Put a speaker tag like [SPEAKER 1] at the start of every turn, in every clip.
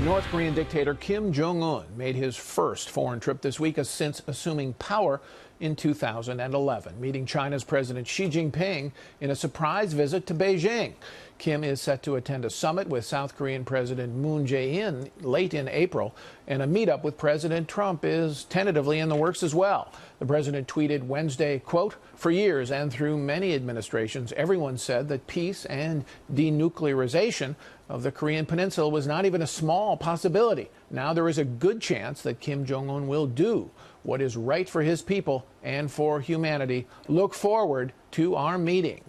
[SPEAKER 1] North Korean dictator Kim Jong Un made his first foreign trip this week since assuming power in 2011, meeting China's President Xi Jinping in a surprise visit to Beijing. Kim is set to attend a summit with South Korean President Moon Jae-in late in April, and a meetup with President Trump is tentatively in the works as well. The president tweeted Wednesday, quote, "For years and through many administrations, everyone said that peace and denuclearization of the Korean Peninsula was not even a small possibility. Now there is a good chance that Kim Jong Un will do what is right for his people and for humanity. Look forward to our meeting."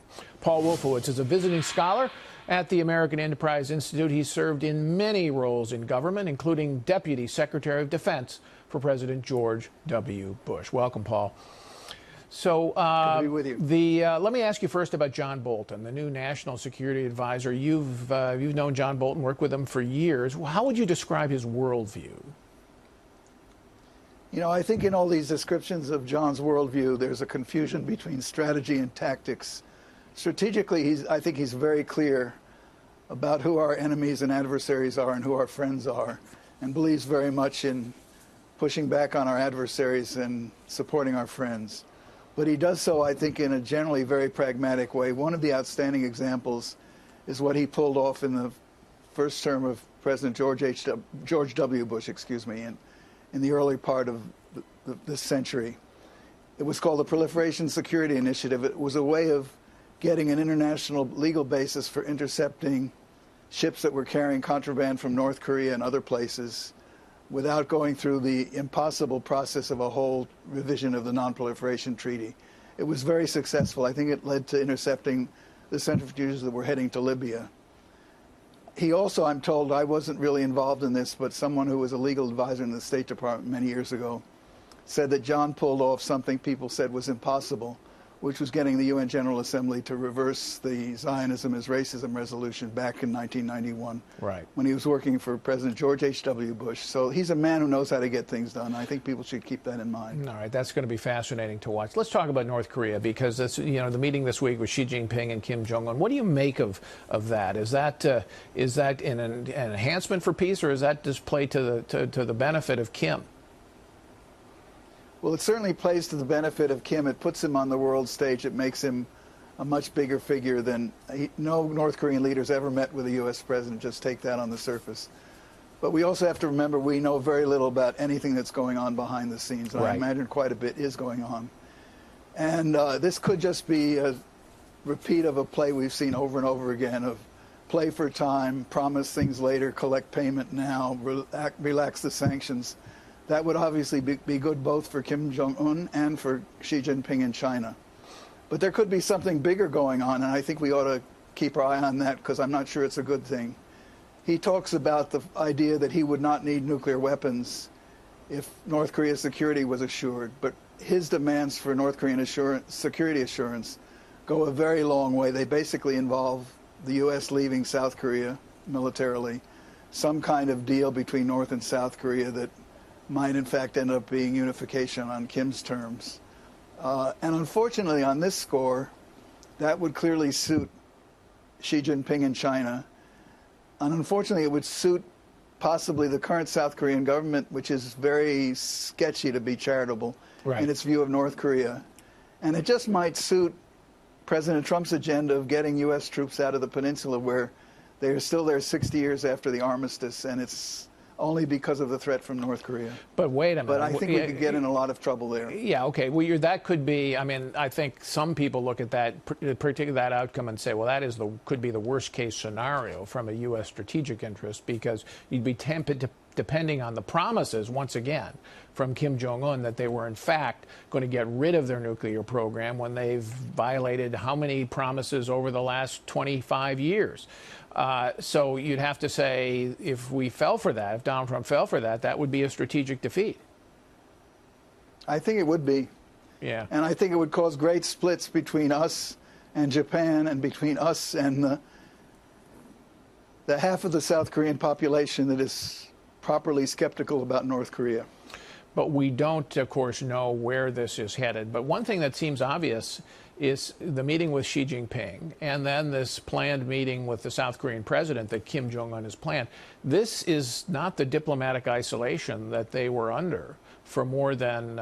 [SPEAKER 1] Paul Wolfowitz is a visiting scholar at the American Enterprise Institute. He served in many roles in government, including Deputy Secretary of Defense for President George W. Bush. Welcome, Paul. So
[SPEAKER 2] good to be with you.
[SPEAKER 1] Let me ask you first about John Bolton, the new National Security Advisor. You've known John Bolton, worked with him for years. How would you describe his worldview?
[SPEAKER 2] You know, I think in all these descriptions of John's worldview, there's a confusion between strategy and tactics. Strategically, I think he's very clear about who our enemies and adversaries are and who our friends are, and believes very much in pushing back on our adversaries and supporting our friends. But he does so, I think, in a generally very pragmatic way. One of the outstanding examples is what he pulled off in the first term of President George W. Bush, in the early part of this century. It was called the Proliferation Security Initiative. It was a way of getting an international legal basis for intercepting ships that were carrying contraband from North Korea and other places without going through the impossible process of a whole revision of the Non-Proliferation Treaty. It was very successful. I think it led to intercepting the centrifuges that were heading to Libya. He also, I'm told, I wasn't really involved in this, but someone who was a legal advisor in the State Department many years ago said that John pulled off something people said was impossible, which was getting the UN General Assembly to reverse the Zionism is Racism resolution back in 1991,
[SPEAKER 1] right,
[SPEAKER 2] when he was working for President George H.W. Bush. So he's a man who knows how to get things done. I think people should keep that in mind.
[SPEAKER 1] All right, that's going to be fascinating to watch. Let's talk about North Korea, because this, the meeting this week with Xi Jinping and Kim Jong Un. What do you make of that? Is that an enhancement for peace, or is that just play to the benefit of Kim?
[SPEAKER 2] Well, it certainly plays to the benefit of Kim. It puts him on the world stage. It makes him a much bigger figure than no North Korean leaders ever met with a U.S. president. Just take that on the surface. But we also have to remember we know very little about anything that's going on behind the scenes. And
[SPEAKER 1] right.
[SPEAKER 2] I imagine quite a bit is going on. And this could just be a repeat of a play we've seen over and over again of play for time, promise things later, collect payment now, relax the sanctions. That would obviously be good both for Kim Jong Un and for Xi Jinping in China. But there could be something bigger going on, and I think we ought to keep our eye on that, because I'm not sure it's a good thing. He talks about the idea that he would not need nuclear weapons if North Korea's security was assured, but his demands for North Korean security assurance go a very long way. They basically involve the U.S. leaving South Korea militarily, some kind of deal between North and South Korea that might in fact end up being unification on Kim's terms. And unfortunately on this score, that would clearly suit Xi Jinping in China. And unfortunately it would suit possibly the current South Korean government, which is very sketchy, to be charitable,
[SPEAKER 1] right,
[SPEAKER 2] in its view of North Korea. And it just might suit President Trump's agenda of getting U.S. troops out of the peninsula, where they are still there 60 years after the armistice, and it's only because of the threat from North Korea.
[SPEAKER 1] But wait a minute.
[SPEAKER 2] But I think we could get in a lot of trouble there.
[SPEAKER 1] Yeah, okay. Well, that could be, I mean, I think some people look at that, particularly that outcome, and say, well, that is could be the worst case scenario from a U.S. strategic interest, because you'd be tempted to, depending on the promises, once again, from Kim Jong Un, that they were in fact going to get rid of their nuclear program when they've violated how many promises over the last 25 years. So you'd have to say, if we fell for that, if Donald Trump fell for that, that would be a strategic defeat.
[SPEAKER 2] I think it would be.
[SPEAKER 1] Yeah.
[SPEAKER 2] And I think it would cause great splits between us and Japan, and between us and the half of the South Korean population that is properly skeptical about North Korea.
[SPEAKER 1] But we don't, of course, know where this is headed. But one thing that seems obvious is the meeting with Xi Jinping and then this planned meeting with the South Korean president that Kim Jong Un has planned. This is not the diplomatic isolation that they were under for more than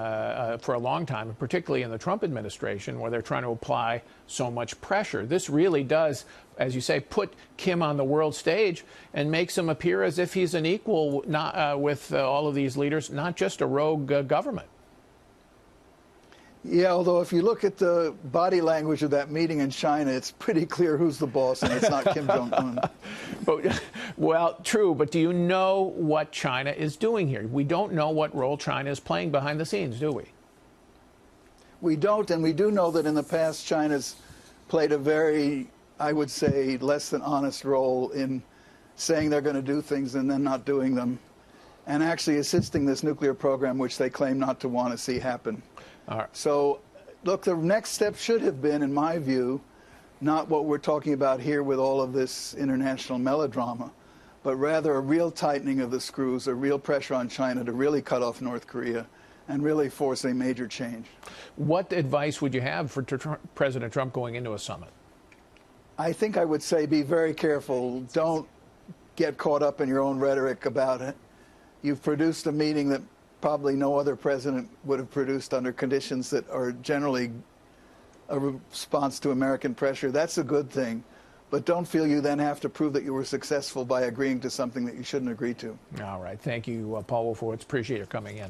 [SPEAKER 1] for a long time, particularly in the Trump administration, where they're trying to apply so much pressure. This really does, as you say, put Kim on the world stage and makes him appear as if he's an equal with all of these leaders, not just a rogue government.
[SPEAKER 2] Yeah, although if you look at the body language of that meeting in China, it's pretty clear who's the boss, and it's not Kim Jong Un.
[SPEAKER 1] Well, true, but do you know what China is doing here? We don't know what role China is playing behind the scenes, do we?
[SPEAKER 2] We don't, and we do know that in the past China's played a very, I would say, less than honest role in saying they're going to do things and then not doing them, and actually assisting this nuclear program, which they claim not to want to see happen.
[SPEAKER 1] All right.
[SPEAKER 2] So, look, the next step should have been, in my view, not what we're talking about here with all of this international melodrama, but rather a real tightening of the screws, a real pressure on China to really cut off North Korea and really force a major change.
[SPEAKER 1] What advice would you have for President Trump going into a summit?
[SPEAKER 2] I think I would say be very careful. Don't get caught up in your own rhetoric about it. You've produced a meeting that probably no other president would have produced under conditions that are generally a response to American pressure. That's a good thing. But don't feel you then have to prove that you were successful by agreeing to something that you shouldn't agree to.
[SPEAKER 1] All right. Thank you, Paul Wolfowitz. Appreciate your coming in.